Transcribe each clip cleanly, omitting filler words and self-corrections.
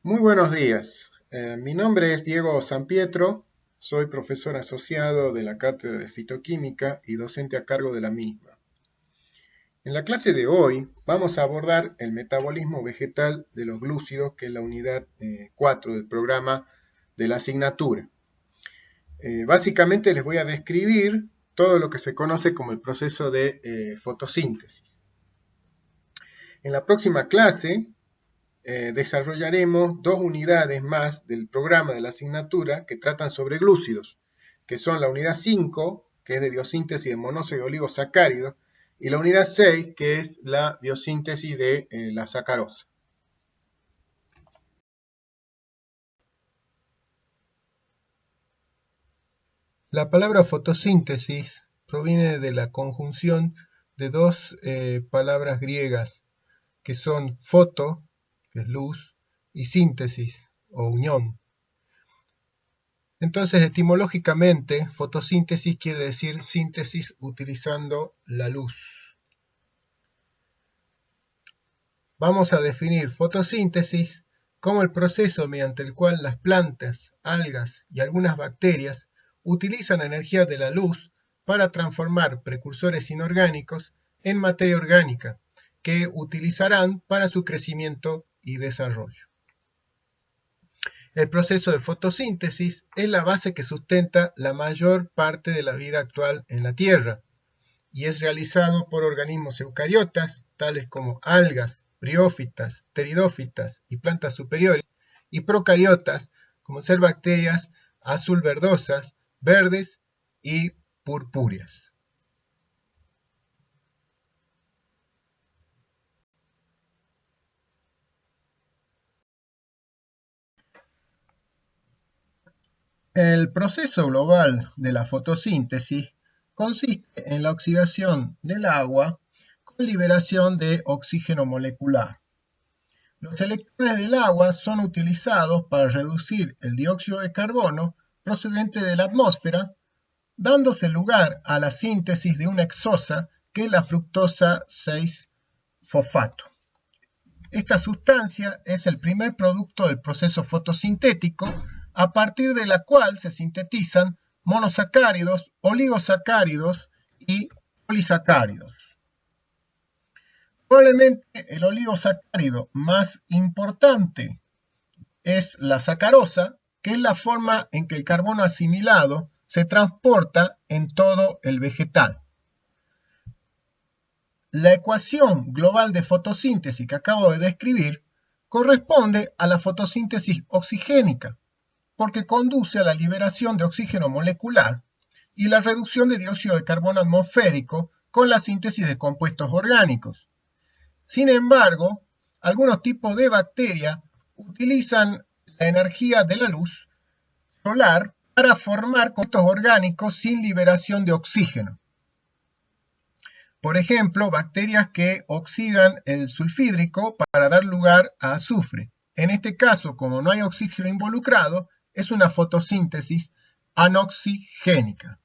Muy buenos días. Mi nombre es Diego Sampietro, soy profesor asociado de la Cátedra de Fitoquímica y docente a cargo de la misma. En la clase de hoy vamos a abordar el metabolismo vegetal de los glúcidos, que es la unidad 4 del programa de la asignatura. Básicamente les voy a describir todo lo que se conoce como el proceso de fotosíntesis. En la próxima clase desarrollaremos dos unidades más del programa de la asignatura que tratan sobre glúcidos, que son la unidad 5, que es de biosíntesis de monócitos y oligosacáridos, y la unidad 6, que es la biosíntesis de la sacarosa. La palabra fotosíntesis proviene de la conjunción de dos palabras griegas, que son foto, que es luz, y síntesis, o unión. Entonces, etimológicamente, fotosíntesis quiere decir síntesis utilizando la luz. Vamos a definir fotosíntesis como el proceso mediante el cual las plantas, algas y algunas bacterias utilizan energía de la luz para transformar precursores inorgánicos en materia orgánica, que utilizarán para su crecimiento y desarrollo. El proceso de fotosíntesis es la base que sustenta la mayor parte de la vida actual en la Tierra y es realizado por organismos eucariotas, tales como algas, briófitas, pteridófitas y plantas superiores, y procariotas, como ser bacterias azul verdosas, verdes y purpúreas. El proceso global de la fotosíntesis consiste en la oxidación del agua con liberación de oxígeno molecular. Los electrones del agua son utilizados para reducir el dióxido de carbono procedente de la atmósfera, dándose lugar a la síntesis de una exosa que es la fructosa 6-fosfato. Esta sustancia es el primer producto del proceso fotosintético, a partir de la cual se sintetizan monosacáridos, oligosacáridos y polisacáridos. Probablemente el oligosacárido más importante es la sacarosa, que es la forma en que el carbono asimilado se transporta en todo el vegetal. La ecuación global de fotosíntesis que acabo de describir corresponde a la fotosíntesis oxigénica, porque conduce a la liberación de oxígeno molecular y la reducción de dióxido de carbono atmosférico con la síntesis de compuestos orgánicos. Sin embargo, algunos tipos de bacterias utilizan la energía de la luz solar para formar compuestos orgánicos sin liberación de oxígeno. Por ejemplo, bacterias que oxidan el sulfídrico para dar lugar a azufre. En este caso, como no hay oxígeno involucrado, es una fotosíntesis anoxigénica.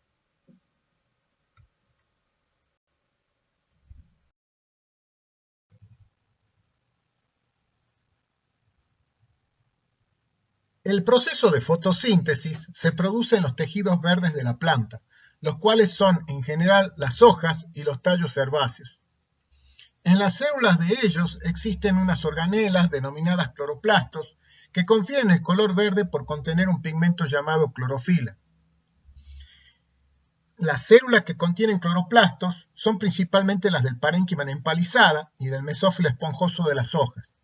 El proceso de fotosíntesis se produce en los tejidos verdes de la planta, los cuales son en general las hojas y los tallos herbáceos. En las células de ellos existen unas organelas denominadas cloroplastos que confieren el color verde por contener un pigmento llamado clorofila. Las células que contienen cloroplastos son principalmente las del parénquima empalizada y del mesófilo esponjoso de las hojas.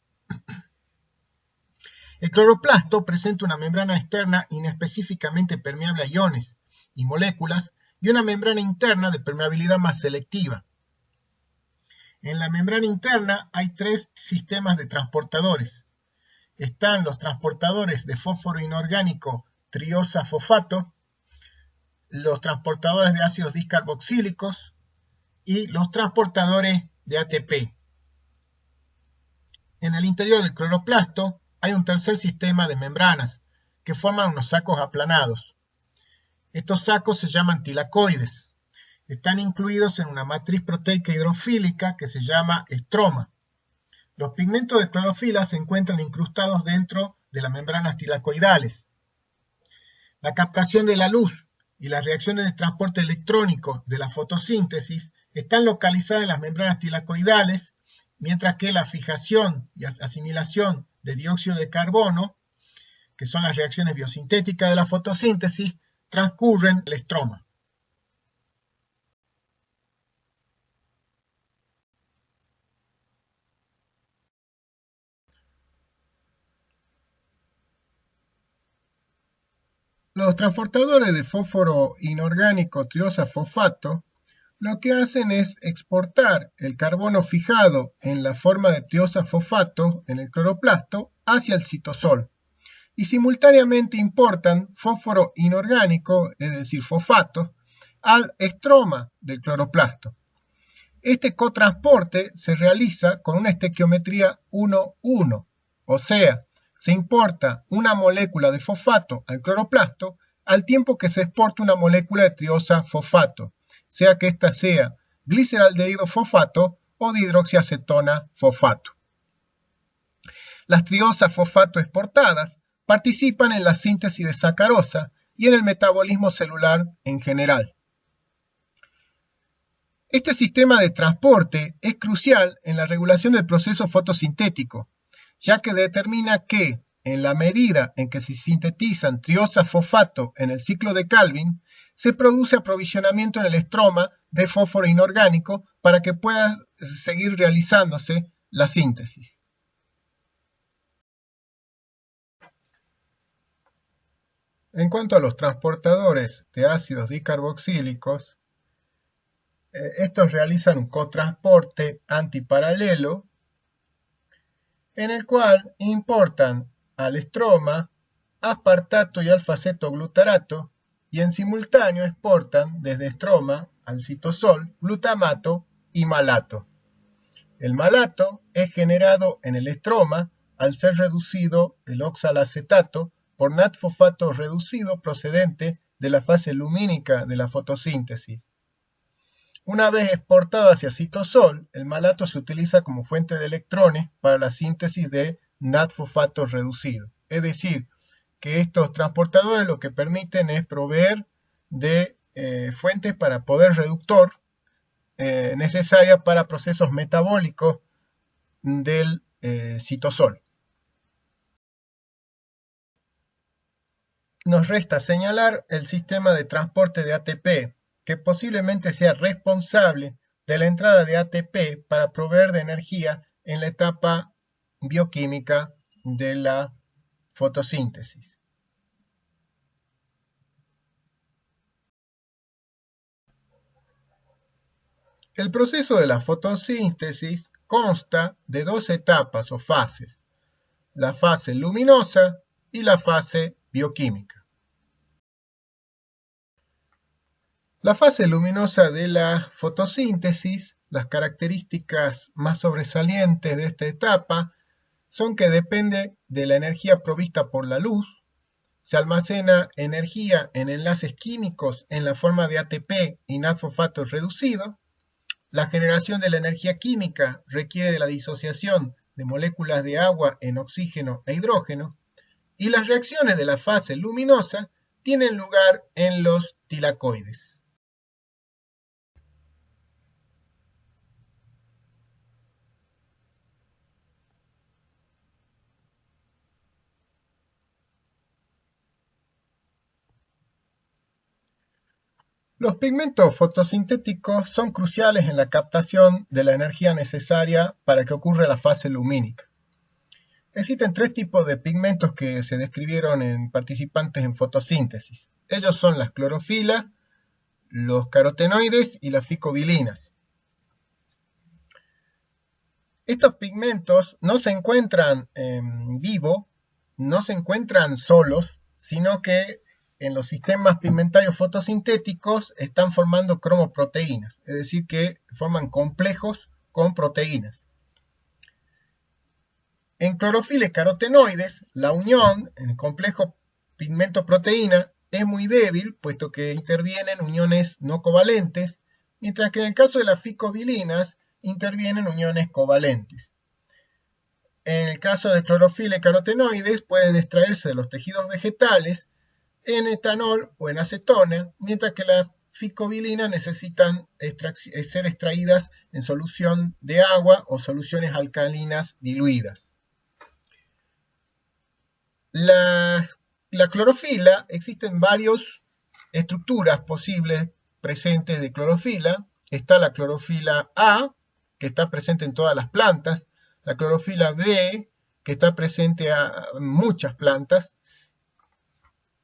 El cloroplasto presenta una membrana externa inespecíficamente permeable a iones y moléculas y una membrana interna de permeabilidad más selectiva. En la membrana interna hay tres sistemas de transportadores. Están los transportadores de fósforo inorgánico triosa-fosfato, los transportadores de ácidos discarboxílicos y los transportadores de ATP. En el interior del cloroplasto hay un tercer sistema de membranas que forman unos sacos aplanados. Estos sacos se llaman tilacoides. Están incluidos en una matriz proteica hidrofílica que se llama estroma. Los pigmentos de clorofila se encuentran incrustados dentro de las membranas tilacoidales. La captación de la luz y las reacciones de transporte electrónico de la fotosíntesis están localizadas en las membranas tilacoidales, mientras que la fijación y asimilación de dióxido de carbono, que son las reacciones biosintéticas de la fotosíntesis, transcurren en el estroma. Los transportadores de fósforo inorgánico triosafosfato lo que hacen es exportar el carbono fijado en la forma de triosafosfato en el cloroplasto hacia el citosol y simultáneamente importan fósforo inorgánico, es decir, fosfato, al estroma del cloroplasto. Este cotransporte se realiza con una estequiometría 1,1, o sea, se importa una molécula de fosfato al cloroplasto al tiempo que se exporta una molécula de triosafosfato, sea que ésta sea gliceraldehído fosfato o dihidroxiacetona fosfato. Las triosafosfato exportadas participan en la síntesis de sacarosa y en el metabolismo celular en general. Este sistema de transporte es crucial en la regulación del proceso fotosintético, ya que determina que, en la medida en que se sintetizan triosafosfato en el ciclo de Calvin, se produce aprovisionamiento en el estroma de fósforo inorgánico para que pueda seguir realizándose la síntesis. En cuanto a los transportadores de ácidos dicarboxílicos, estos realizan un cotransporte antiparalelo en el cual importan al estroma aspartato y alfa-cetoglutarato y en simultáneo exportan desde estroma al citosol glutamato y malato. El malato es generado en el estroma al ser reducido el oxalacetato por natfosfato reducido procedente de la fase lumínica de la fotosíntesis. Una vez exportado hacia citosol, el malato se utiliza como fuente de electrones para la síntesis de natfosfato reducido. Es decir, que estos transportadores lo que permiten es proveer de fuentes para poder reductor necesaria para procesos metabólicos del citosol. Nos resta señalar el sistema de transporte de ATP, que posiblemente sea responsable de la entrada de ATP para proveer de energía en la etapa bioquímica de la fotosíntesis. El proceso de la fotosíntesis consta de dos etapas o fases, la fase luminosa y la fase bioquímica. La fase luminosa de la fotosíntesis, las características más sobresalientes de esta etapa son que depende de la energía provista por la luz, se almacena energía en enlaces químicos en la forma de ATP y natfosfato reducido, la generación de la energía química requiere de la disociación de moléculas de agua en oxígeno e hidrógeno, y las reacciones de la fase luminosa tienen lugar en los tilacoides. Los pigmentos fotosintéticos son cruciales en la captación de la energía necesaria para que ocurra la fase lumínica. Existen tres tipos de pigmentos que se describieron en participantes en fotosíntesis. Ellos son las clorofilas, los carotenoides y las ficobilinas. Estos pigmentos no se encuentran en vivo, no se encuentran solos, sino que en los sistemas pigmentarios fotosintéticos están formando cromoproteínas, es decir, que forman complejos con proteínas. En clorofila y carotenoides, la unión en el complejo pigmento-proteína es muy débil, puesto que intervienen uniones no covalentes, mientras que en el caso de las ficobilinas intervienen uniones covalentes. En el caso de clorofila y carotenoides pueden extraerse de los tejidos vegetales en etanol o en acetona, mientras que la ficobilina necesitan ser extraídas en solución de agua o soluciones alcalinas diluidas. La clorofila, existen varias estructuras posibles presentes de clorofila. Está la clorofila A, que está presente en todas las plantas, la clorofila B, que está presente en muchas plantas,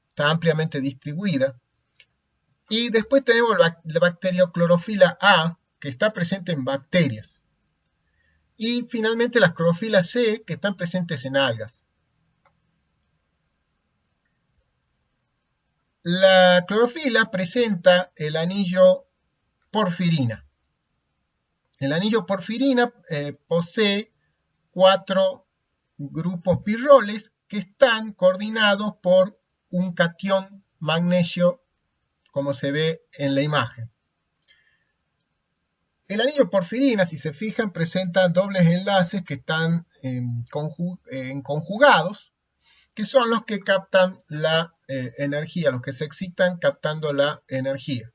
está ampliamente distribuida. Y después tenemos la bacterioclorofila A, que está presente en bacterias. Y finalmente las clorofilas C, que están presentes en algas. La clorofila presenta el anillo porfirina. El anillo porfirina posee 4 grupos pirroles que están coordinados por un catión magnesio, como se ve en la imagen. El anillo porfirina, si se fijan, presenta dobles enlaces que están conjugados, que son los que captan la energía, los que se excitan captando la energía.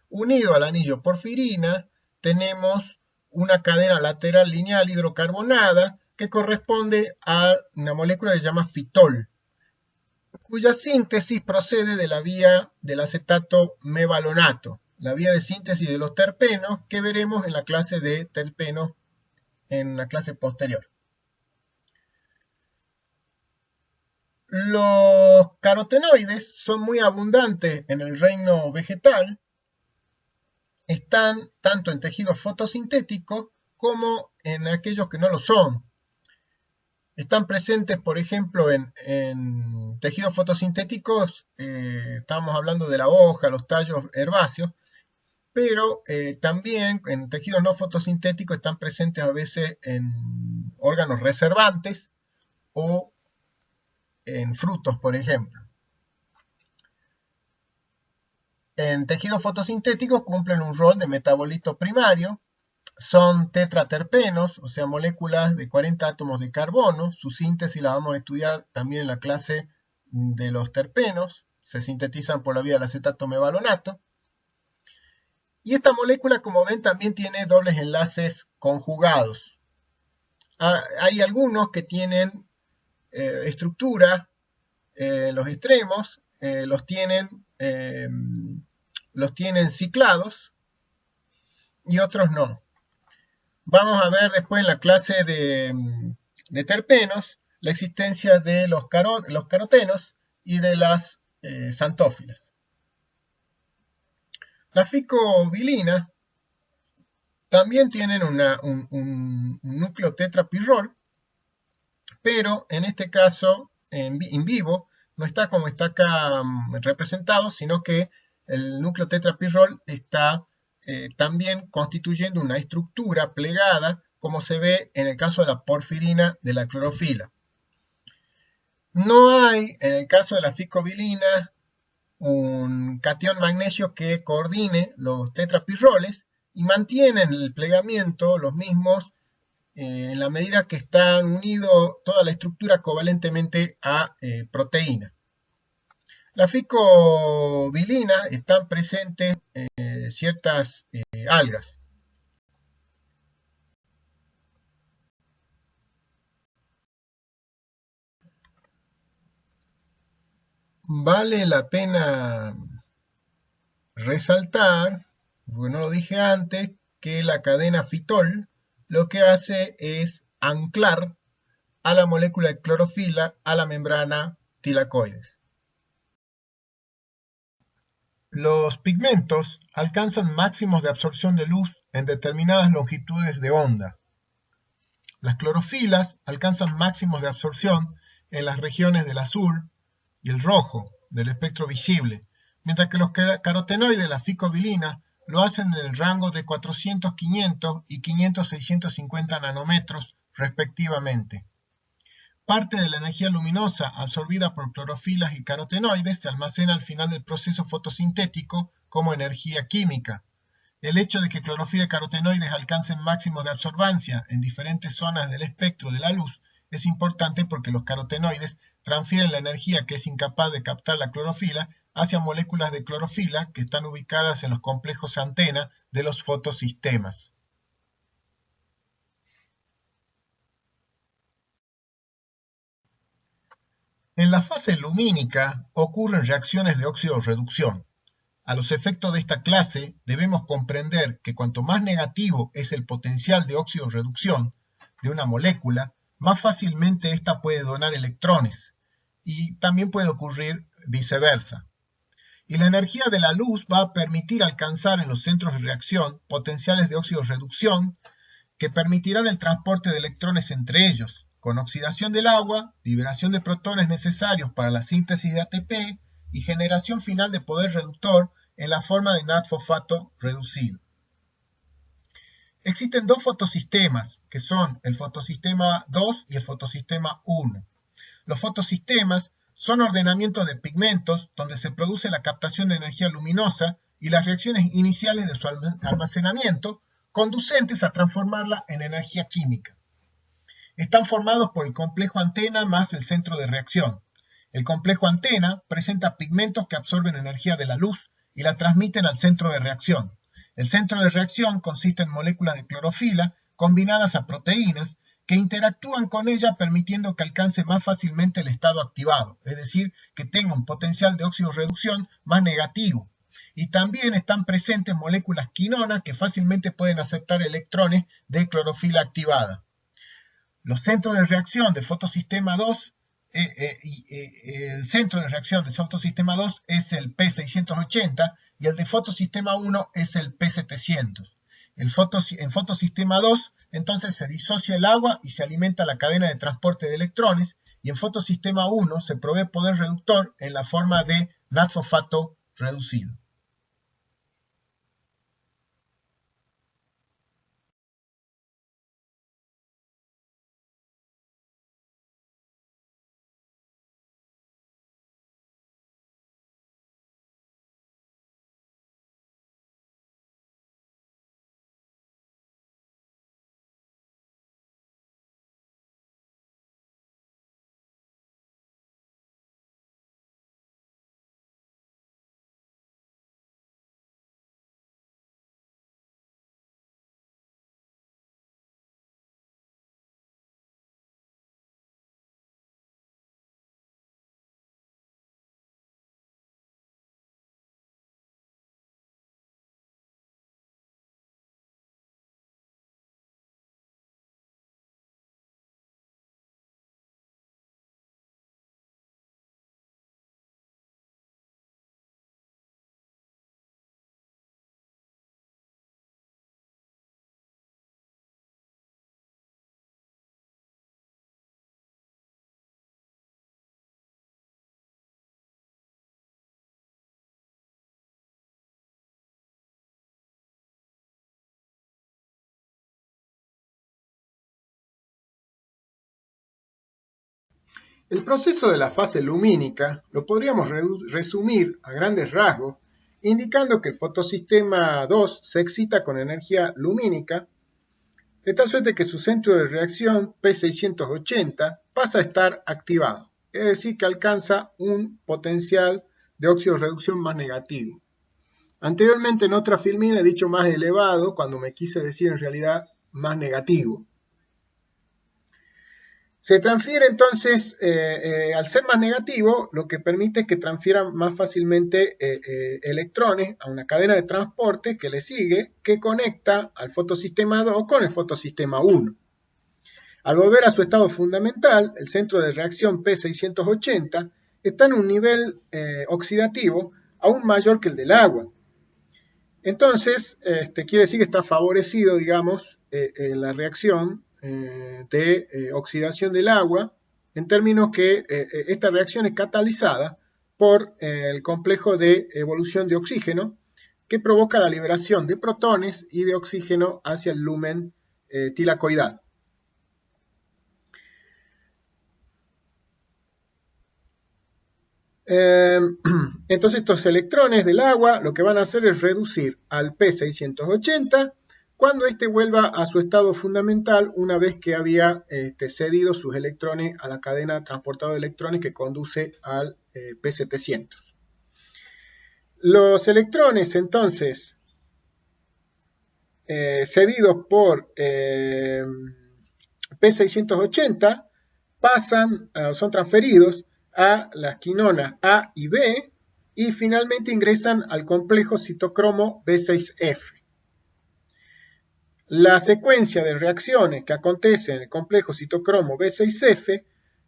Unido al anillo porfirina, tenemos una cadena lateral lineal hidrocarbonada que corresponde a una molécula que se llama fitol, cuya síntesis procede de la vía del acetato mevalonato, la vía de síntesis de los terpenos que veremos en la clase de terpenos en la clase posterior. Los carotenoides son muy abundantes en el reino vegetal. Están tanto en tejidos fotosintéticos como en aquellos que no lo son. Están presentes, por ejemplo, en tejidos fotosintéticos, estamos hablando de la hoja, los tallos herbáceos, pero también en tejidos no fotosintéticos están presentes a veces en órganos reservantes o en frutos, por ejemplo. En tejidos fotosintéticos cumplen un rol de metabolito primario. Son tetraterpenos, o sea, moléculas de 40 átomos de carbono. Su síntesis la vamos a estudiar también en la clase de los terpenos. Se sintetizan por la vía del acetato mevalonato. Y esta molécula, como ven, también tiene dobles enlaces conjugados. Hay algunos que tienen estructura en los extremos, los tienen ciclados y otros no. Vamos a ver después en la clase de terpenos la existencia de los carotenos y de las xantófilas. La ficobilina también tienen un núcleo tetrapirrol, pero en este caso en vivo no está como está acá representado, sino que el núcleo tetrapirrol está también constituyendo una estructura plegada, como se ve en el caso de la porfirina de la clorofila. No hay, en el caso de la ficobilina, un catión magnesio que coordine los tetrapirroles y mantienen el plegamiento los mismos en la medida que están unidos toda la estructura covalentemente a proteína. La ficobilina están presentes ciertas algas. Vale la pena resaltar, porque no lo dije antes, que la cadena fitol lo que hace es anclar a la molécula de clorofila a la membrana tilacoides. Los pigmentos alcanzan máximos de absorción de luz en determinadas longitudes de onda. Las clorofilas alcanzan máximos de absorción en las regiones del azul y el rojo del espectro visible, mientras que los carotenoides de la ficobilina lo hacen en el rango de 400, 500 y 500, 650 nanómetros respectivamente. Parte de la energía luminosa absorbida por clorofilas y carotenoides se almacena al final del proceso fotosintético como energía química. El hecho de que clorofila y carotenoides alcancen máximos de absorbancia en diferentes zonas del espectro de la luz es importante porque los carotenoides transfieren la energía que es incapaz de captar la clorofila hacia moléculas de clorofila que están ubicadas en los complejos antena de los fotosistemas. En la fase lumínica ocurren reacciones de óxido-reducción. A los efectos de esta clase debemos comprender que cuanto más negativo es el potencial de óxido-reducción de una molécula, más fácilmente ésta puede donar electrones, y también puede ocurrir viceversa. Y la energía de la luz va a permitir alcanzar en los centros de reacción potenciales de óxido-reducción que permitirán el transporte de electrones entre ellos, con oxidación del agua, liberación de protones necesarios para la síntesis de ATP y generación final de poder reductor en la forma de NAD-fosfato reducido. Existen dos fotosistemas, que son el fotosistema 2 y el fotosistema 1. Los fotosistemas son ordenamientos de pigmentos donde se produce la captación de energía luminosa y las reacciones iniciales de su almacenamiento, conducentes a transformarla en energía química. Están formados por el complejo antena más el centro de reacción. El complejo antena presenta pigmentos que absorben energía de la luz y la transmiten al centro de reacción. El centro de reacción consiste en moléculas de clorofila combinadas a proteínas que interactúan con ella permitiendo que alcance más fácilmente el estado activado, es decir, que tenga un potencial de óxido-reducción más negativo. Y también están presentes moléculas quinona que fácilmente pueden aceptar electrones de clorofila activada. Los centros de reacción del fotosistema 2, el centro de reacción del fotosistema 2 es el P680 y el de fotosistema 1 es el P700. En fotosistema 2, entonces se disocia el agua y se alimenta la cadena de transporte de electrones, y en fotosistema 1 se provee poder reductor en la forma de NAD-fosfato reducido. El proceso de la fase lumínica lo podríamos resumir a grandes rasgos, indicando que el fotosistema 2 se excita con energía lumínica, de tal suerte que su centro de reacción, P680, pasa a estar activado, es decir, que alcanza un potencial de óxido-reducción más negativo. Anteriormente en otra filmina he dicho más elevado, cuando me quise decir en realidad más negativo. Se transfiere entonces, al ser más negativo, lo que permite que transfieran más fácilmente electrones a una cadena de transporte que le sigue, que conecta al fotosistema 2 con el fotosistema 1. Al volver a su estado fundamental, el centro de reacción P680 está en un nivel oxidativo aún mayor que el del agua. Entonces, quiere decir que está favorecido, digamos, en la reacción de oxidación del agua, en términos que esta reacción es catalizada por el complejo de evolución de oxígeno, que provoca la liberación de protones y de oxígeno hacia el lumen tilacoidal. Entonces estos electrones del agua lo que van a hacer es reducir al P680 cuando éste vuelva a su estado fundamental una vez que había cedido sus electrones a la cadena transportadora de electrones que conduce al P700. Los electrones entonces cedidos por P680 son transferidos a las quinonas A y B y finalmente ingresan al complejo citocromo B6F. La secuencia de reacciones que acontece en el complejo citocromo B6F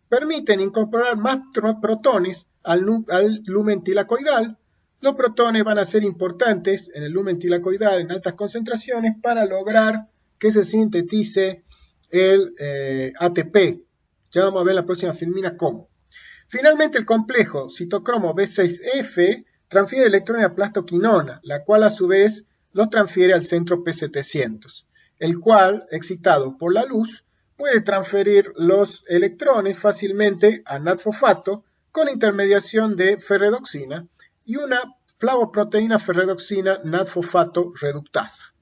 permiten incorporar más protones al lumen tilacoidal. Los protones van a ser importantes en el lumen tilacoidal en altas concentraciones para lograr que se sintetice el ATP. Ya vamos a ver en la próxima filmina cómo. Finalmente, el complejo citocromo B6F transfiere electrones a plastoquinona, la cual a su vez los transfiere al centro P700, el cual, excitado por la luz, puede transferir los electrones fácilmente a NAD-fosfato con la intermediación de ferredoxina y una flavoproteína ferredoxina NAD-fosfato reductasa.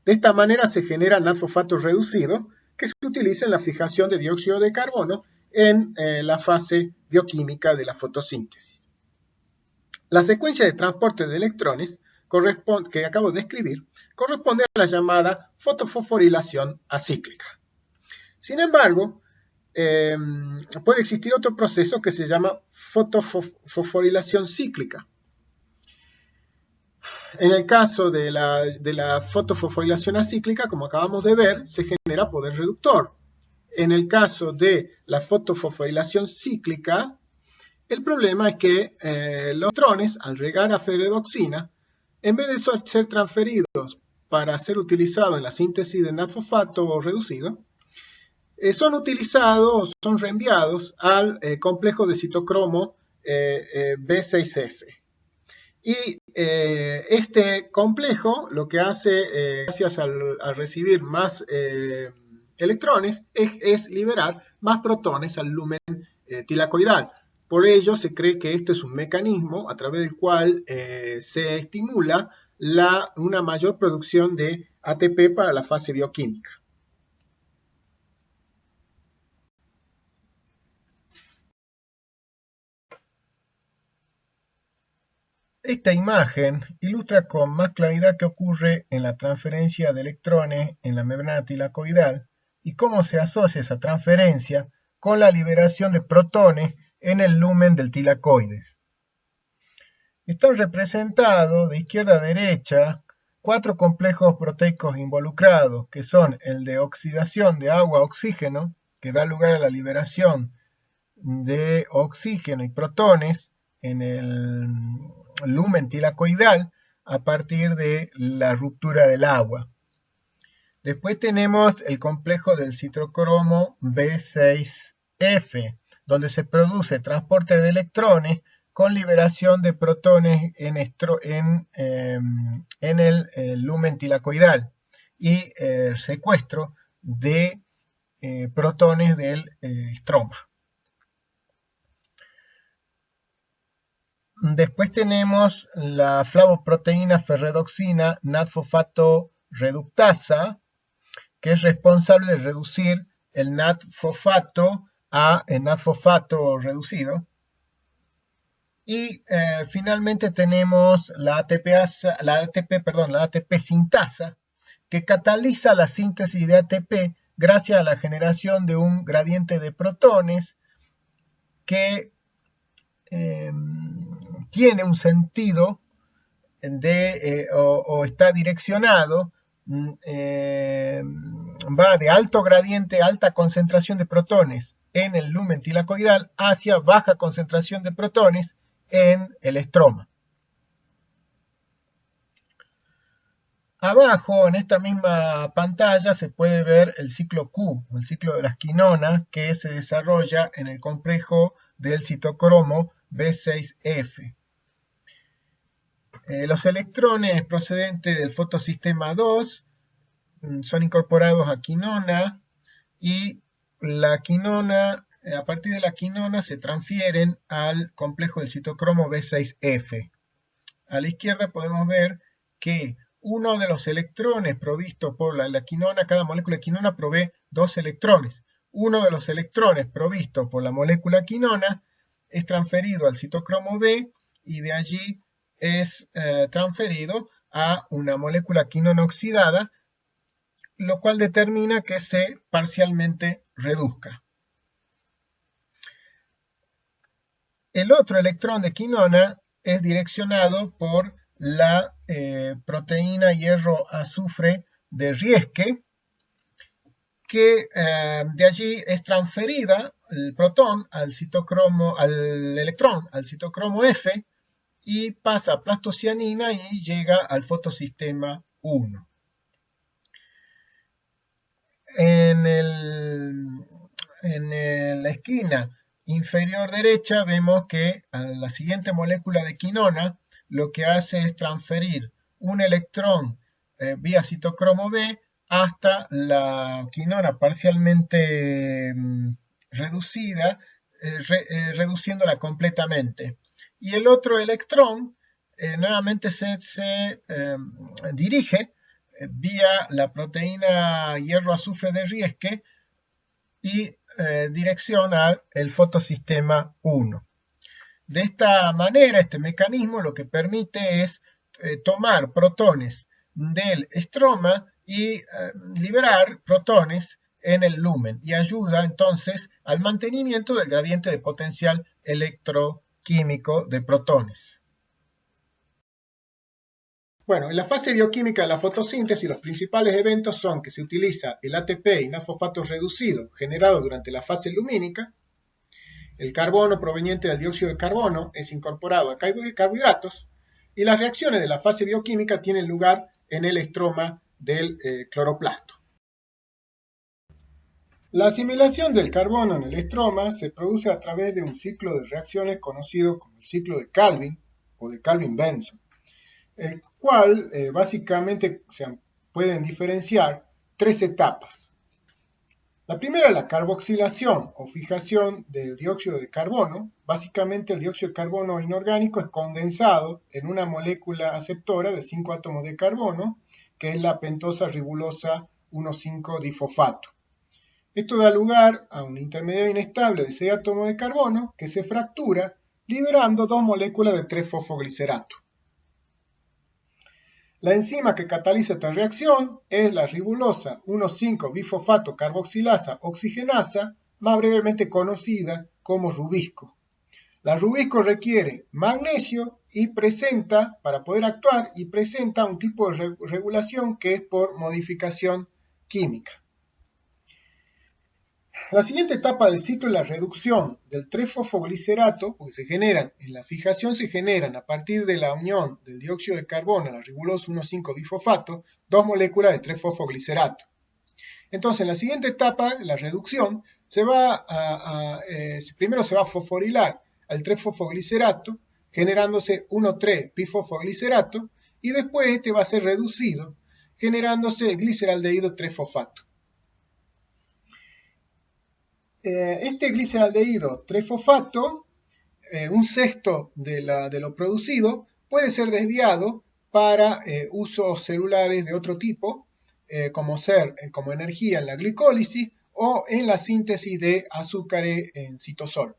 De esta manera se genera NAD-fosfato reducido, que se utiliza en la fijación de dióxido de carbono en la fase bioquímica de la fotosíntesis. La secuencia de transporte de electrones que acabo de escribir corresponde a la llamada fotofosforilación acíclica. Sin embargo, puede existir otro proceso que se llama fotofosforilación cíclica. En el caso de la fotofosforilación acíclica, como acabamos de ver, se genera poder reductor. En el caso de la fotofosforilación cíclica, el problema es que los electrones, al llegar a ferredoxina, en vez de ser transferidos para ser utilizados en la síntesis de NAD-fosfato reducido, son utilizados, son reenviados al complejo de citocromo B6F. Y este complejo lo que hace, gracias al recibir más electrones, es liberar más protones al lumen tilacoidal. Por ello se cree que este es un mecanismo a través del cual se estimula una mayor producción de ATP para la fase bioquímica. Esta imagen ilustra con más claridad qué ocurre en la transferencia de electrones en la membrana tilacoidal y cómo se asocia esa transferencia con la liberación de protones en el lumen del tilacoides. Están representados de izquierda a derecha 4 complejos proteicos involucrados, que son el de oxidación de agua a oxígeno, que da lugar a la liberación de oxígeno y protones en el lumen tilacoidal a partir de la ruptura del agua. Después tenemos el complejo del citocromo B6F, donde se produce transporte de electrones con liberación de protones en el lumen tilacoidal y secuestro de protones del estroma. Después tenemos la flavoproteína ferredoxina NAD-fosfato reductasa, que es responsable de reducir el NAD-fosfato a NAD-fosfato reducido. Y finalmente tenemos la ATP sintasa, que cataliza la síntesis de ATP gracias a la generación de un gradiente de protones que tiene un sentido o está direccionado, va de alto gradiente, alta concentración de protones en el lumen tilacoidal hacia baja concentración de protones en el estroma. Abajo, en esta misma pantalla, se puede ver el ciclo Q, el ciclo de las quinonas, que se desarrolla en el complejo del citocromo B6F. Los electrones procedentes del fotosistema 2 son incorporados a quinona y la quinona a partir de la quinona se transfieren al complejo del citocromo B6F. A la izquierda podemos ver que uno de los electrones provistos por la quinona, cada molécula de quinona provee 2 electrones. Uno de los electrones provistos por la molécula quinona es transferido al citocromo B y de allí es transferido a una molécula quinona oxidada, lo cual determina que se parcialmente reduzca. El otro electrón de quinona es direccionado por la proteína hierro-azufre de Rieske, que de allí es transferida el protón al electrón al citocromo F y pasa a plastocianina y llega al fotosistema 1. En la esquina inferior derecha vemos que a la siguiente molécula de quinona lo que hace es transferir un electrón vía citocromo B hasta la quinona parcialmente reducida, reduciéndola completamente. Y el otro electrón nuevamente se dirige vía la proteína hierro-azufre de Rieske y direcciona el fotosistema 1. De esta manera, este mecanismo lo que permite es tomar protones del estroma y liberar protones en el lumen y ayuda entonces al mantenimiento del gradiente de potencial electroquímico de protones. Bueno, en la fase bioquímica de la fotosíntesis los principales eventos son que se utiliza el ATP inasfosfato reducido generado durante la fase lumínica, el carbono proveniente del dióxido de carbono es incorporado a carbohidratos y las reacciones de la fase bioquímica tienen lugar en el estroma del cloroplasto. La asimilación del carbono en el estroma se produce a través de un ciclo de reacciones conocido como el ciclo de Calvin o de Calvin-Benson, el cual básicamente se pueden diferenciar 3 etapas. La primera es la carboxilación o fijación del dióxido de carbono. Básicamente el dióxido de carbono inorgánico es condensado en una molécula aceptora de 5 átomos de carbono, que es la pentosa ribulosa 1,5-difosfato. Esto da lugar a un intermediario inestable de 6 átomos de carbono que se fractura liberando 2 moléculas de 3-fosfoglicerato. La enzima que cataliza esta reacción es la ribulosa 1,5-bifosfato carboxilasa oxigenasa, más brevemente conocida como rubisco. La rubisco requiere magnesio y presenta, para poder actuar, y presenta un tipo de regulación que es por modificación química. La siguiente etapa del ciclo es la reducción del 3-fosfoglicerato, porque en la fijación se generan a partir de la unión del dióxido de carbono a la ribulosa 1,5-bifosfato, 2 moléculas de 3-fosfoglicerato. Entonces, en la siguiente etapa, la reducción, primero se va a fosforilar al 3-fosfoglicerato, generándose 1,3-bifosfoglicerato, y después este va a ser reducido, generándose el gliceraldehído 3-fosfato. Este gliceraldehído 3-fosfato, un sexto de lo producido, puede ser desviado para usos celulares de otro tipo, como energía en la glicólisis o en la síntesis de azúcares en citosol.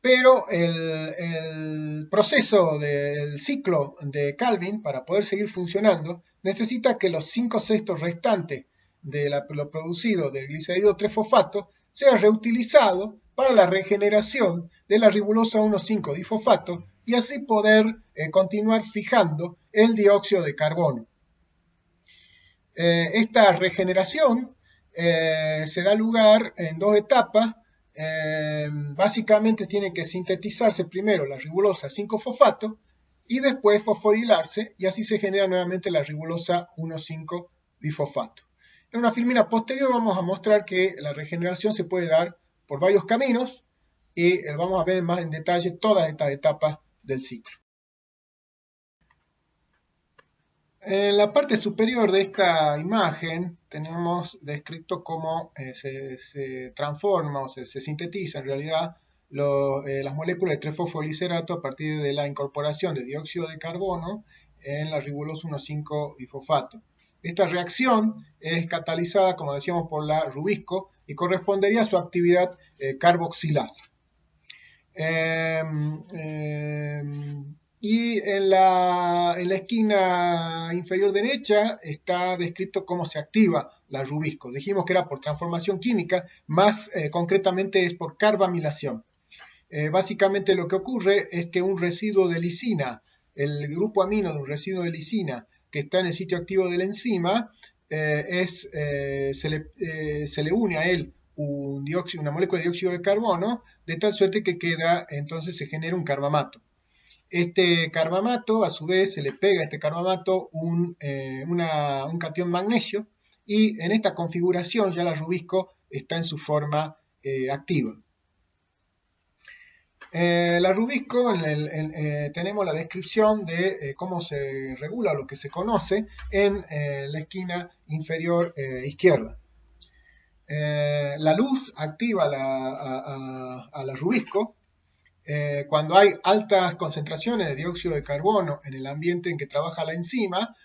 Pero el proceso del ciclo de Calvin, para poder seguir funcionando, necesita que los 5 sextos restantes de lo producido del gliceraldehído 3-fosfato sea reutilizado para la regeneración de la ribulosa 1,5-difosfato y así poder continuar fijando el dióxido de carbono. Esta regeneración se da lugar en 2 etapas. Básicamente tiene que sintetizarse primero la ribulosa 5-fosfato y después fosforilarse y así se genera nuevamente la ribulosa 1,5-bifosfato. En una filmina posterior vamos a mostrar que la regeneración se puede dar por varios caminos y vamos a ver más en detalle todas estas etapas del ciclo. En la parte superior de esta imagen tenemos descrito cómo se transforma o se sintetiza en realidad las moléculas de 3-fosfoglicerato a partir de la incorporación de dióxido de carbono en la ribolosa 1,5-bifosfato. Esta reacción es catalizada, como decíamos, por la rubisco y correspondería a su actividad carboxilasa. Y en la esquina inferior derecha está descrito cómo se activa la rubisco. Dijimos que era por transformación química, más concretamente es por carbamilación. Básicamente lo que ocurre es que un residuo de lisina, el grupo amino de un residuo de lisina que está en el sitio activo de la enzima, se le une a él una molécula de dióxido de carbono, de tal suerte que entonces se genera un carbamato. Este carbamato, a su vez, se le pega a este carbamato un catión magnesio, y en esta configuración ya la rubisco está en su forma activa. La rubisco, tenemos la descripción de cómo se regula lo que se conoce en la esquina inferior izquierda. La luz activa a la rubisco. Cuando hay altas concentraciones de dióxido de carbono en el ambiente en que trabaja la enzima,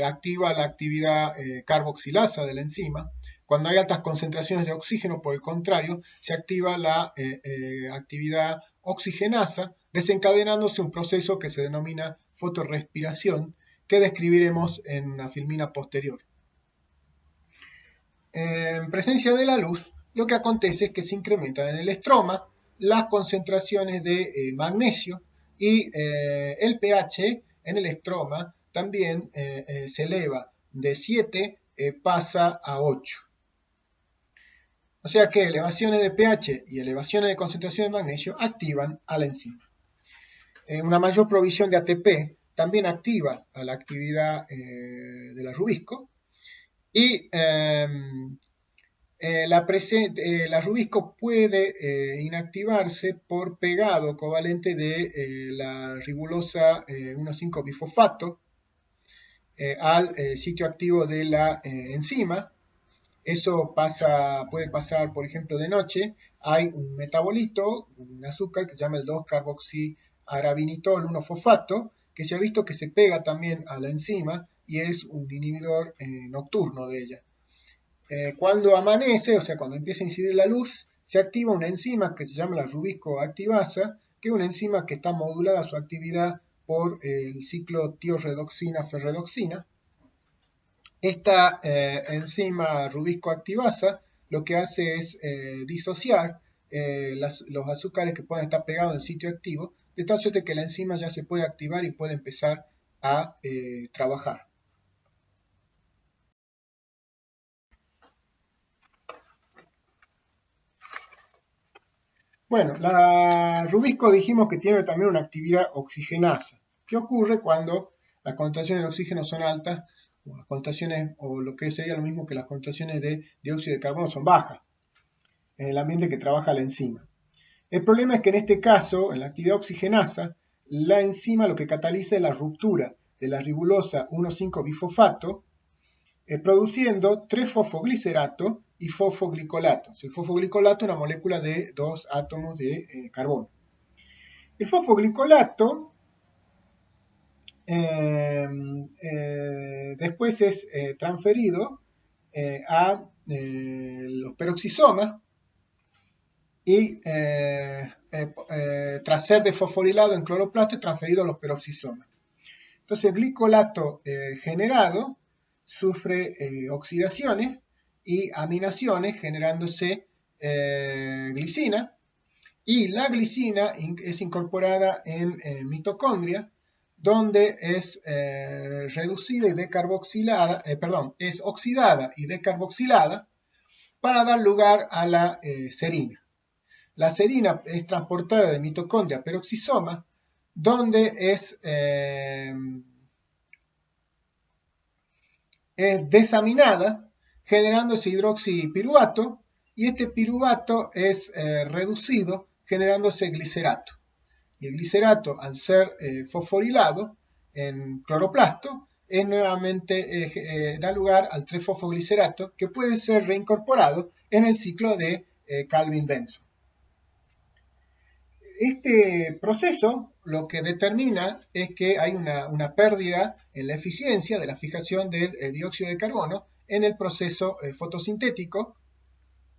activa la actividad carboxilasa de la enzima. Cuando hay altas concentraciones de oxígeno, por el contrario, se activa la actividad oxigenasa, desencadenándose un proceso que se denomina fotorrespiración, que describiremos en una filmina posterior. En presencia de la luz, lo que acontece es que se incrementan en el estroma las concentraciones de magnesio, y el pH en el estroma también se eleva de 7, pasa a 8. O sea que elevaciones de pH y elevaciones de concentración de magnesio activan a la enzima. Una mayor provisión de ATP también activa a la actividad de la rubisco, y la rubisco puede inactivarse por pegado covalente de la ribulosa 1,5-bifosfato al sitio activo de la enzima. Eso puede pasar, por ejemplo, de noche. Hay un metabolito, un azúcar que se llama el 2-carboxiarabinitol 1-fosfato, que se ha visto que se pega también a la enzima y es un inhibidor nocturno de ella. Cuando amanece, o sea, cuando empieza a incidir la luz, se activa una enzima que se llama la rubisco activasa, que es una enzima que está modulada su actividad por el ciclo tioredoxina-ferredoxina. Esta enzima rubisco activasa lo que hace es disociar los azúcares que pueden estar pegados en el sitio activo, de tal suerte que la enzima ya se puede activar y puede empezar a trabajar. Bueno, la rubisco dijimos que tiene también una actividad oxigenasa. ¿Qué ocurre cuando las concentraciones de oxígeno son altas, o las concentraciones, o lo que sería lo mismo que las concentraciones de dióxido de carbono son bajas en el ambiente que trabaja la enzima? El problema es que en este caso, en la actividad oxigenasa, la enzima lo que cataliza es la ruptura de la ribulosa 1,5-bifosfato, produciendo 3-fosfoglicerato y fosfoglicolato. El fosfoglicolato es una molécula de 2 átomos de carbono. El fosfoglicolato después es transferido a los peroxisomas, y tras ser desfosforilado en cloroplasto es transferido a los peroxisomas. Entonces el glicolato generado sufre oxidaciones y aminaciones, generándose glicina, y la glicina es incorporada en mitocondria, donde es reducida y decarboxilada, es oxidada y decarboxilada para dar lugar a la serina. La serina es transportada de mitocondria a peroxisoma, donde es desaminada, generándose hidroxipiruvato, y este piruvato es reducido, generándose glicerato. Y el glicerato, al ser fosforilado en cloroplasto, nuevamente da lugar al 3-fosfoglicerato que puede ser reincorporado en el ciclo de Calvin-Benson. Este proceso lo que determina es que hay una pérdida en la eficiencia de la fijación del dióxido de carbono en el proceso fotosintético.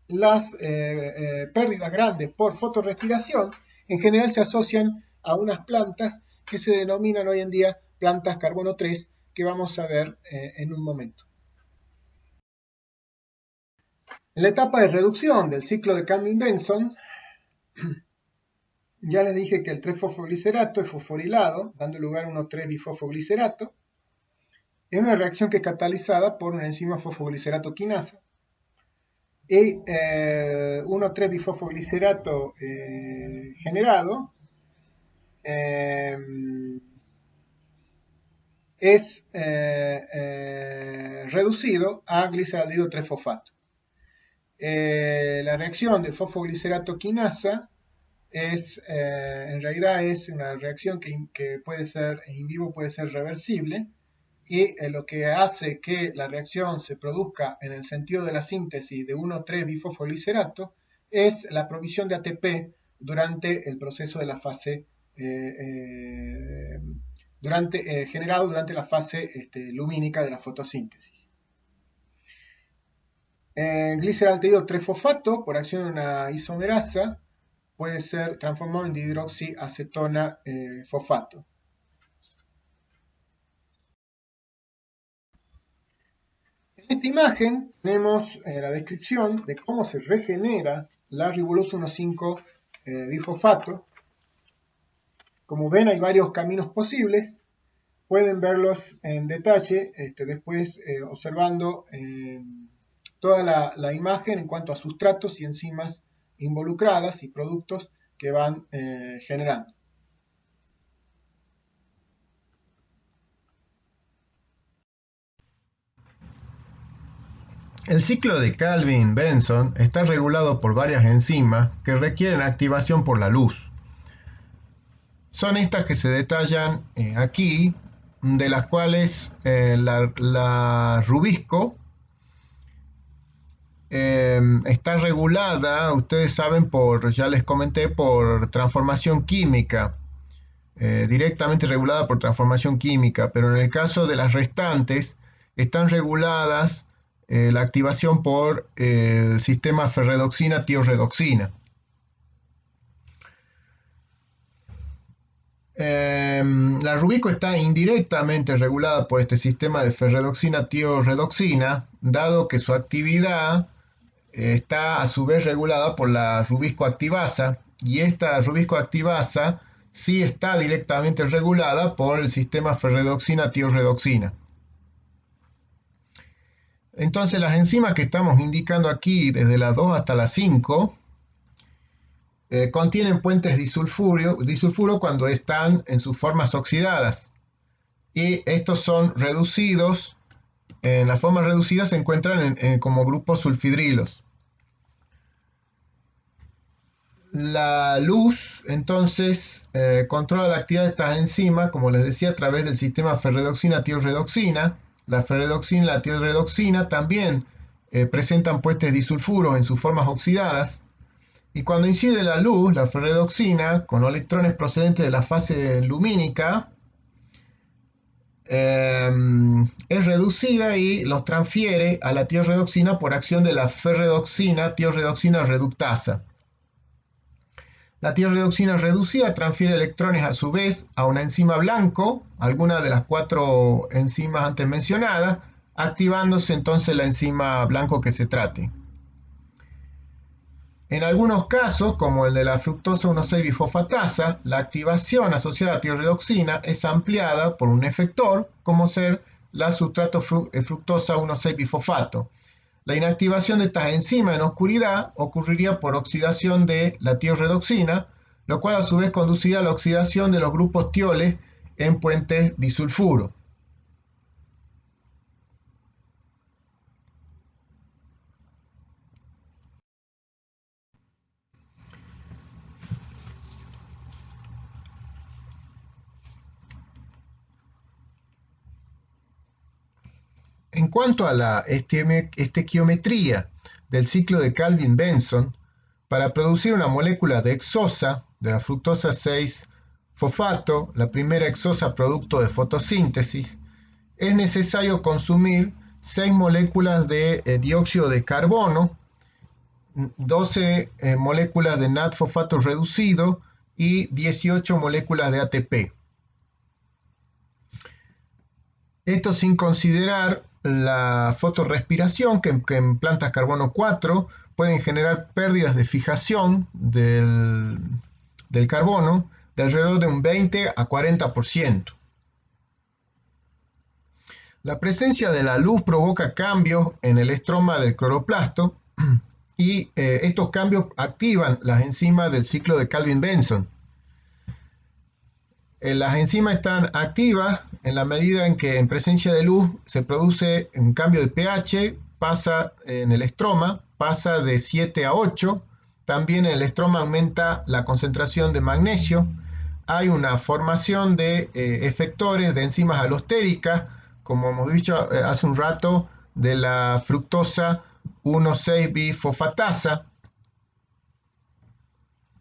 Las pérdidas grandes por fotorrespiración en general se asocian a unas plantas que se denominan hoy en día plantas carbono 3, que vamos a ver en un momento. En la etapa de reducción del ciclo de Calvin-Benson, ya les dije que el 3-fosfoglicerato es fosforilado, dando lugar a un 3-bifosfoglicerato. Es una reacción que es catalizada por una enzima fosfoglicerato quinasa. Y 1,3-bifosfoglicerato generado es reducido a gliceraldehido 3-fosfato. La reacción del fosfoglicerato quinasa en realidad es una reacción que puede ser en vivo, puede ser reversible, y lo que hace que la reacción se produzca en el sentido de la síntesis de 1,3-bifosfoglicerato es la provisión de ATP durante el proceso de la fase generado durante la fase lumínica de la fotosíntesis. El gliceraldehído 3-fosfato, por acción de una isomerasa, puede ser transformado en dihidroxiacetona fosfato. En esta imagen tenemos la descripción de cómo se regenera la ribulosa 1,5-bifosfato. Como ven, hay varios caminos posibles. Pueden verlos en detalle después observando toda la imagen en cuanto a sustratos y enzimas involucradas y productos que van generando. El ciclo de Calvin-Benson está regulado por varias enzimas que requieren activación por la luz. Son estas que se detallan aquí, de las cuales la rubisco está regulada, ustedes saben, ya les comenté, por transformación química, directamente regulada por transformación química, pero en el caso de las restantes, están reguladas la activación por el sistema ferredoxina-tioredoxina. La rubisco está indirectamente regulada por este sistema de ferredoxina-tioredoxina, dado que su actividad está a su vez regulada por la rubisco activasa, y esta rubisco activasa sí está directamente regulada por el sistema ferredoxina-tioredoxina. Entonces las enzimas que estamos indicando aquí, desde las 2 hasta las 5, contienen puentes disulfuro cuando están en sus formas oxidadas, y estos son reducidos, en las formas reducidas se encuentran como grupos sulfidrilos. La luz, entonces, controla la actividad de estas enzimas, como les decía, a través del sistema ferredoxina-tioredoxina. La ferredoxina y la tioredoxina también presentan puentes disulfuros en sus formas oxidadas. Y cuando incide la luz, la ferredoxina, con electrones procedentes de la fase lumínica, es reducida y los transfiere a la tioredoxina por acción de la tioredoxina reductasa. La tioredoxina reducida transfiere electrones a su vez a una enzima blanco, alguna de las 4 enzimas antes mencionadas, activándose entonces la enzima blanco que se trate. En algunos casos, como el de la fructosa 1,6-bifosfatasa, la activación asociada a tioredoxina es ampliada por un efector, como ser la sustrato fructosa 1,6-bifosfato. La inactivación de estas enzimas en oscuridad ocurriría por oxidación de la tioredoxina, lo cual a su vez conduciría a la oxidación de los grupos tioles en puentes disulfuro. cuanto a la estequiometría del ciclo de Calvin-Benson, para producir una molécula de hexosa, de la fructosa 6-fosfato, la primera hexosa producto de fotosíntesis, es necesario consumir 6 moléculas de dióxido de carbono, 12 moléculas de NAD-fosfato reducido y 18 moléculas de ATP. Esto sin considerar la fotorrespiración, que en plantas carbono 4 pueden generar pérdidas de fijación del carbono de alrededor de un 20 a 40%. La presencia de la luz provoca cambios en el estroma del cloroplasto y estos cambios activan las enzimas del ciclo de Calvin-Benson. Las enzimas están activas en la medida en que en presencia de luz se produce un cambio de pH, pasa en el estroma, pasa de 7 a 8, también en el estroma aumenta la concentración de magnesio, hay una formación de efectores de enzimas alostéricas, como hemos dicho hace un rato, de la fructosa 1,6-bifosfatasa,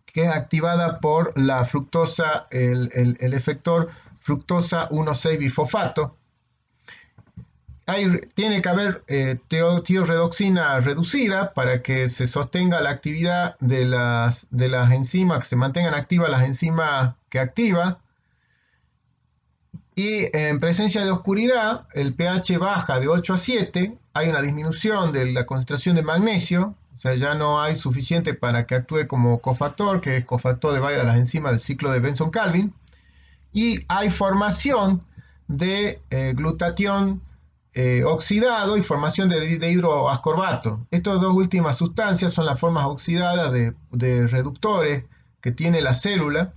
que es activada por la fructosa, el efector fructosa 1,6-bifosfato. Tiene que haber tiorredoxina reducida para que se sostenga la actividad de las enzimas, que se mantengan activas las enzimas que activa. Y en presencia de oscuridad, el pH baja de 8 a 7, hay una disminución de la concentración de magnesio, o sea, ya no hay suficiente para que actúe como cofactor, que es cofactor de varias de las enzimas del ciclo de Benson-Calvin, y hay formación de glutatión oxidado y formación de hidroascorbato. Estas dos últimas sustancias son las formas oxidadas de reductores que tiene la célula.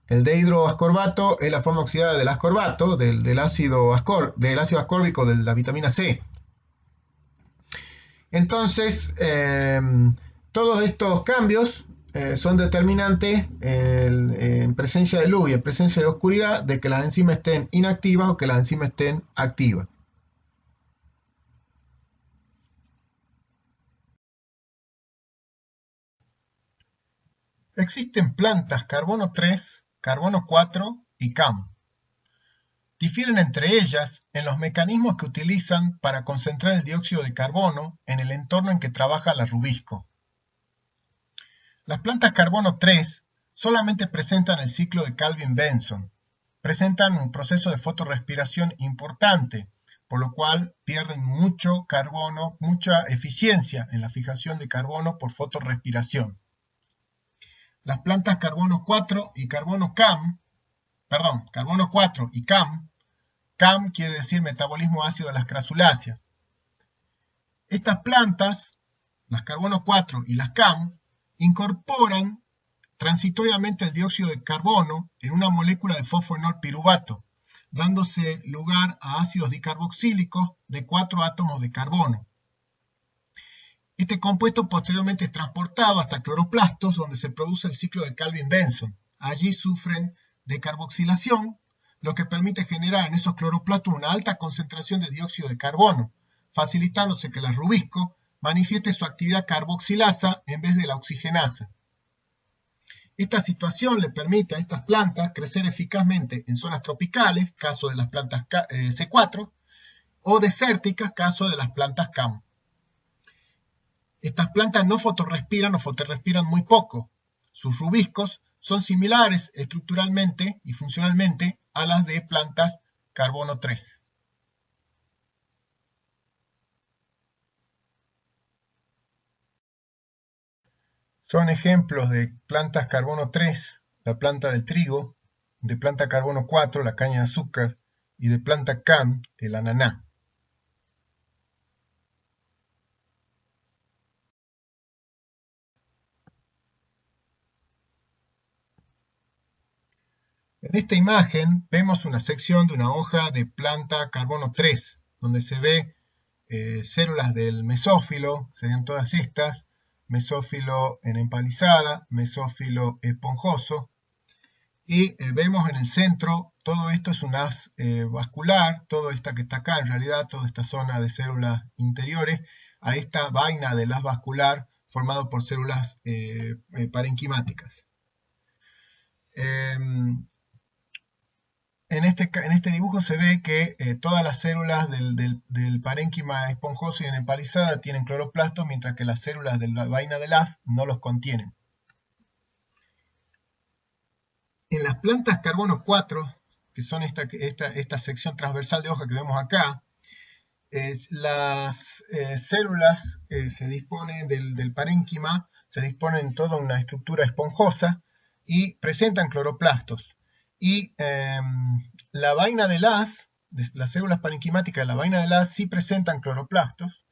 El dehidroascorbato es la forma oxidada del ascorbato, del ácido ascórbico de la vitamina C. Entonces, todos estos cambios son determinantes en presencia de luz y en presencia de oscuridad de que las enzimas estén inactivas o que las enzimas estén activas. Existen plantas carbono 3, carbono 4 y CAM. Difieren entre ellas en los mecanismos que utilizan para concentrar el dióxido de carbono en el entorno en que trabaja la rubisco. Las plantas carbono 3 solamente presentan el ciclo de Calvin-Benson. Presentan un proceso de fotorrespiración importante, por lo cual pierden mucho carbono, mucha eficiencia en la fijación de carbono por fotorrespiración. Las plantas carbono 4 y carbono 4 y CAM quiere decir metabolismo ácido de las crasuláceas. Estas plantas, las carbono 4 y las CAM, incorporan transitoriamente el dióxido de carbono en una molécula de fosfoenol piruvato, dándose lugar a ácidos dicarboxílicos de 4 átomos de carbono. Este compuesto posteriormente es transportado hasta cloroplastos, donde se produce el ciclo de Calvin-Benson. Allí sufren de carboxilación, lo que permite generar en esos cloroplastos una alta concentración de dióxido de carbono, facilitándose que la rubisco manifieste su actividad carboxilasa en vez de la oxigenasa. Esta situación le permite a estas plantas crecer eficazmente en zonas tropicales, caso de las plantas C4, o desérticas, caso de las plantas CAM. Estas plantas no fotorrespiran o fotorrespiran muy poco. Sus rubiscos son similares estructuralmente y funcionalmente a las de plantas carbono 3. Son ejemplos de plantas carbono 3, la planta del trigo, de planta carbono 4, la caña de azúcar, y de planta CAM, el ananá. En esta imagen vemos una sección de una hoja de planta carbono 3, donde se ve células del mesófilo, serían todas estas, mesófilo en empalizada, mesófilo esponjoso, y vemos en el centro, todo esto es un haz vascular, todo esta que está acá, en realidad, toda esta zona de células interiores, a esta vaina del haz vascular formado por células parenquimáticas. En este dibujo se ve que todas las células del parénquima esponjoso y en empalizada tienen cloroplastos, mientras que las células de la vaina del haz no los contienen. En las plantas carbono 4, que son esta sección transversal de hoja que vemos acá, las células se disponen del parénquima, se disponen en toda una estructura esponjosa y presentan cloroplastos. Y la vaina del haz, las células parenquimáticas de la vaina del haz sí presentan cloroplastos.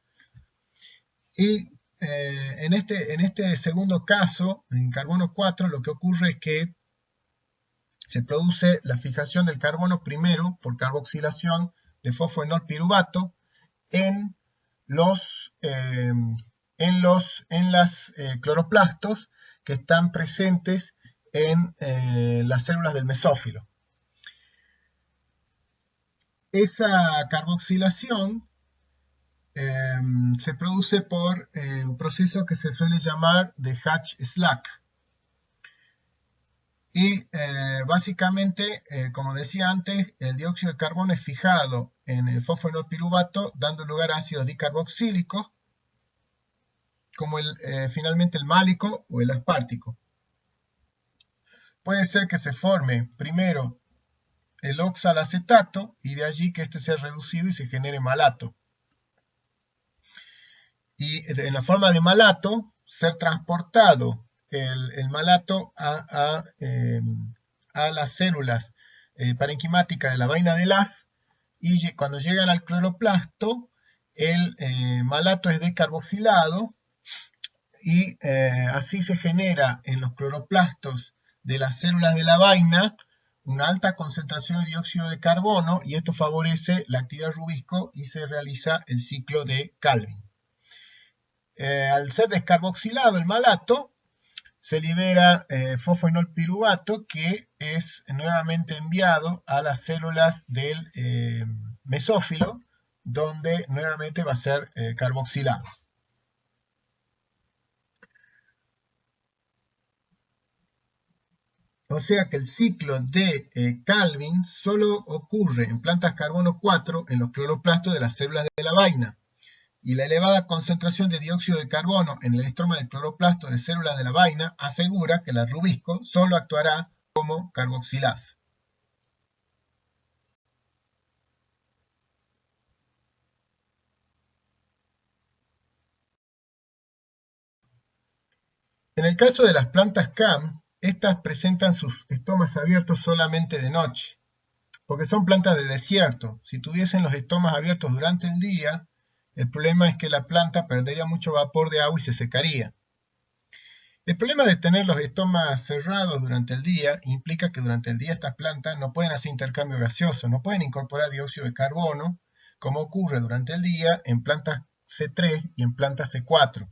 Y en este segundo caso, en carbono 4, lo que ocurre es que se produce la fijación del carbono primero por carboxilación de fosfoenol piruvato en los cloroplastos que están presentes en las células del mesófilo. Esa carboxilación se produce por un proceso que se suele llamar de Hatch-Slack. Y básicamente, como decía antes, el dióxido de carbono es fijado en el fosfoenol piruvato, dando lugar a ácidos dicarboxílicos, como finalmente el málico o el aspartico. Puede ser que se forme primero el oxalacetato y de allí que este sea reducido y se genere malato. Y en la forma de malato, ser transportado el malato a las células parenquimáticas de la vaina del haz, y cuando llegan al cloroplasto, el malato es decarboxilado y así se genera en los cloroplastos de las células de la vaina una alta concentración de dióxido de carbono, y esto favorece la actividad Rubisco y se realiza el ciclo de Calvin. Al ser descarboxilado el malato, se libera fosfoenol piruvato, que es nuevamente enviado a las células del mesófilo, donde nuevamente va a ser carboxilado. O sea que el ciclo de Calvin solo ocurre en plantas carbono 4 en los cloroplastos de las células de la vaina, y la elevada concentración de dióxido de carbono en el estroma del cloroplasto de células de la vaina asegura que la Rubisco solo actuará como carboxilasa. En el caso de las plantas CAM, estas presentan sus estomas abiertos solamente de noche, porque son plantas de desierto. Si tuviesen los estomas abiertos durante el día, el problema es que la planta perdería mucho vapor de agua y se secaría. El problema de tener los estomas cerrados durante el día implica que durante el día estas plantas no pueden hacer intercambio gaseoso, no pueden incorporar dióxido de carbono, como ocurre durante el día en plantas C3 y en plantas C4.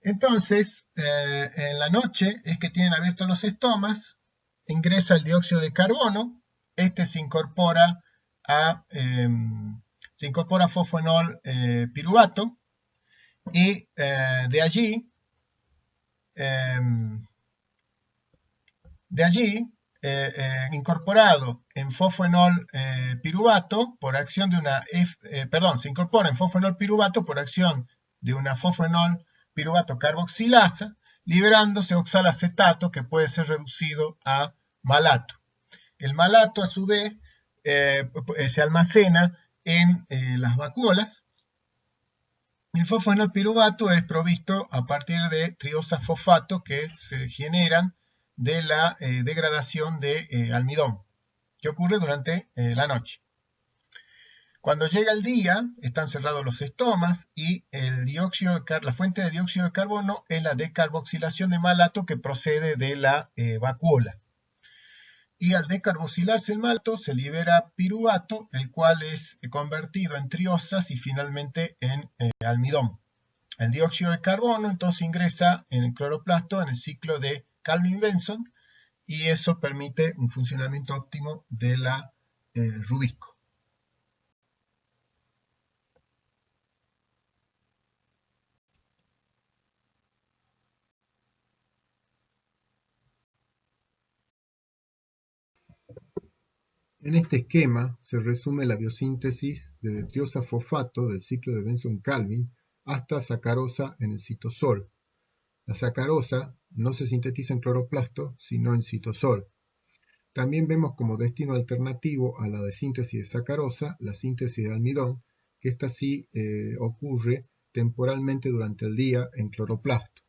Entonces, en la noche es que tienen abiertos los estomas, ingresa el dióxido de carbono, este se incorpora a fosfoenol piruvato, y de allí incorporado en fosfoenol piruvato por acción de una se incorpora en fosfoenol piruvato por acción de una fosfoenol piruvato carboxilasa, liberándose oxalacetato, que puede ser reducido a malato. El malato, a su vez, se almacena en las vacuolas. El fosfoenol piruvato es provisto a partir de triosas fosfato que se generan de la degradación de almidón, que ocurre durante la noche. Cuando llega el día, están cerrados los estomas y la fuente de dióxido de carbono es la decarboxilación de malato que procede de la vacuola. Y al decarboxilarse el malato se libera piruvato, el cual es convertido en triosas y finalmente en almidón. El dióxido de carbono entonces ingresa en el cloroplasto en el ciclo de Calvin-Benson, y eso permite un funcionamiento óptimo de la Rubisco. En este esquema se resume la biosíntesis de detriosa-fosfato del ciclo de Benson-Calvin hasta sacarosa en el citosol. La sacarosa no se sintetiza en cloroplasto, sino en citosol. También vemos como destino alternativo a la de síntesis de sacarosa la síntesis de almidón, que esta sí ocurre temporalmente durante el día en cloroplasto.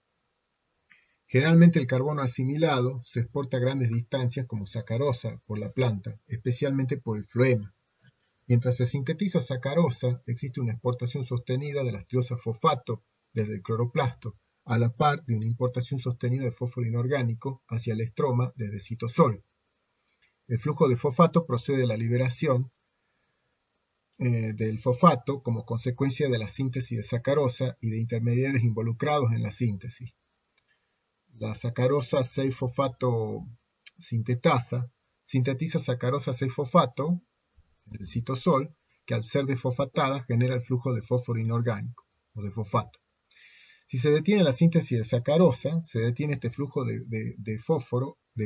Generalmente el carbono asimilado se exporta a grandes distancias como sacarosa por la planta, especialmente por el floema. Mientras se sintetiza sacarosa, existe una exportación sostenida de las triosafosfato desde el cloroplasto, a la par de una importación sostenida de fósforo inorgánico hacia el estroma desde citosol. El flujo de fosfato procede de la liberación del fosfato como consecuencia de la síntesis de sacarosa y de intermediarios involucrados en la síntesis. La sacarosa 6-fosfato sintetasa sintetiza sacarosa 6-fosfato del citosol, que al ser desfosfatada genera el flujo de fósforo inorgánico o de fosfato. Si se detiene la síntesis de sacarosa, se detiene este flujo de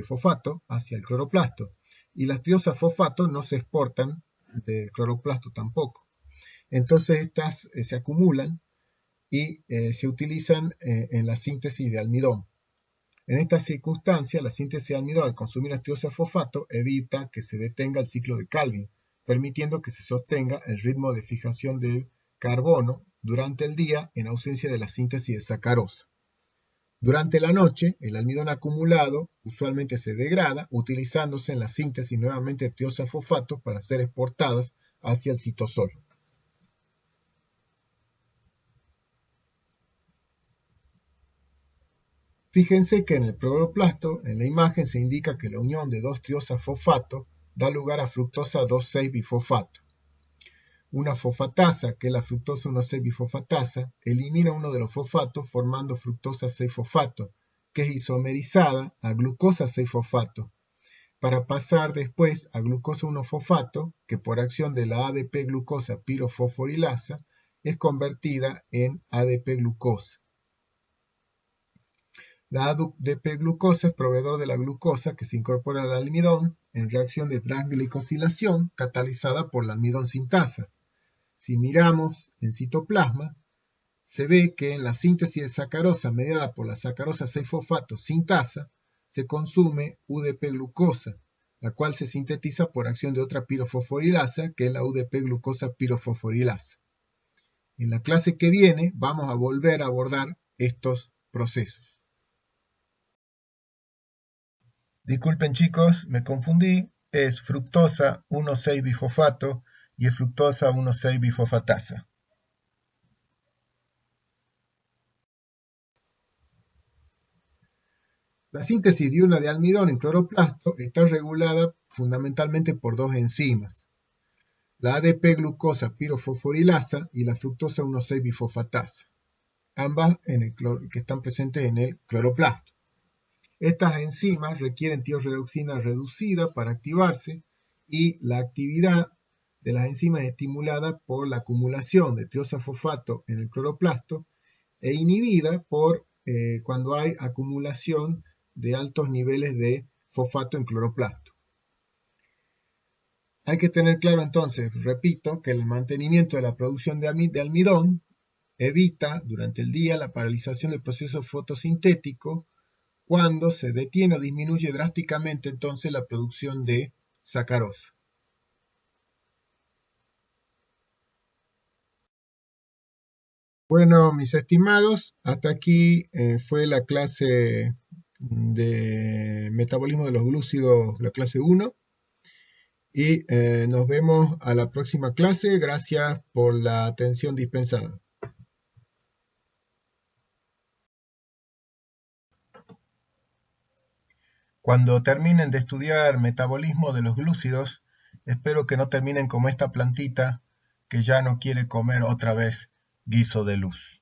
fosfato hacia el cloroplasto, y las triosafosfato no se exportan del cloroplasto tampoco. Entonces estas se acumulan y se utilizan en la síntesis de almidón. En esta circunstancia, la síntesis de almidón al consumir las triosafosfato evita que se detenga el ciclo de Calvin, permitiendo que se sostenga el ritmo de fijación del carbono durante el día en ausencia de la síntesis de sacarosa. Durante la noche, el almidón acumulado usualmente se degrada, utilizándose en la síntesis nuevamente de triosafosfato para ser exportadas hacia el citosol. Fíjense que en el cloroplasto, en la imagen, se indica que la unión de dos triosafosfato da lugar a fructosa 2,6-bifosfato. Una fosfatasa, que es la fructosa 1,6-bifosfatasa, elimina uno de los fosfatos formando fructosa 6-fosfato, que es isomerizada a glucosa 6-fosfato, para pasar después a glucosa 1-fosfato, que por acción de la ADP-glucosa pirofosforilasa es convertida en ADP-glucosa. La ADP-glucosa es proveedor de la glucosa que se incorpora al almidón en reacción de transglicosilación catalizada por la almidón sintasa. Si miramos en citoplasma, se ve que en la síntesis de sacarosa mediada por la sacarosa 6-fosfato sintasa se consume UDP-glucosa, la cual se sintetiza por acción de otra pirofosforilasa, que es la UDP-glucosa pirofosforilasa. En la clase que viene vamos a volver a abordar estos procesos. Disculpen chicos, me confundí, es fructosa 1,6-bifosfato y es fructosa 1,6-bifosfatasa. La síntesis diurna de almidón en cloroplasto está regulada fundamentalmente por dos enzimas, la ADP-glucosa pirofosforilasa y la fructosa 1,6-bifosfatasa, ambas que están presentes en el cloroplasto. Estas enzimas requieren tiorredoxina reducida para activarse y la actividad de las enzimas es estimulada por la acumulación de triosafosfato en el cloroplasto e inhibida por cuando hay acumulación de altos niveles de fosfato en cloroplasto. Hay que tener claro entonces, repito, que el mantenimiento de la producción de almidón evita durante el día la paralización del proceso fotosintético cuando se detiene o disminuye drásticamente entonces la producción de sacarosa. Bueno, mis estimados, hasta aquí fue la clase de metabolismo de los glúcidos, la clase 1. Y nos vemos a la próxima clase. Gracias por la atención dispensada. Cuando terminen de estudiar metabolismo de los glúcidos, espero que no terminen como esta plantita que ya no quiere comer otra vez guiso de luz.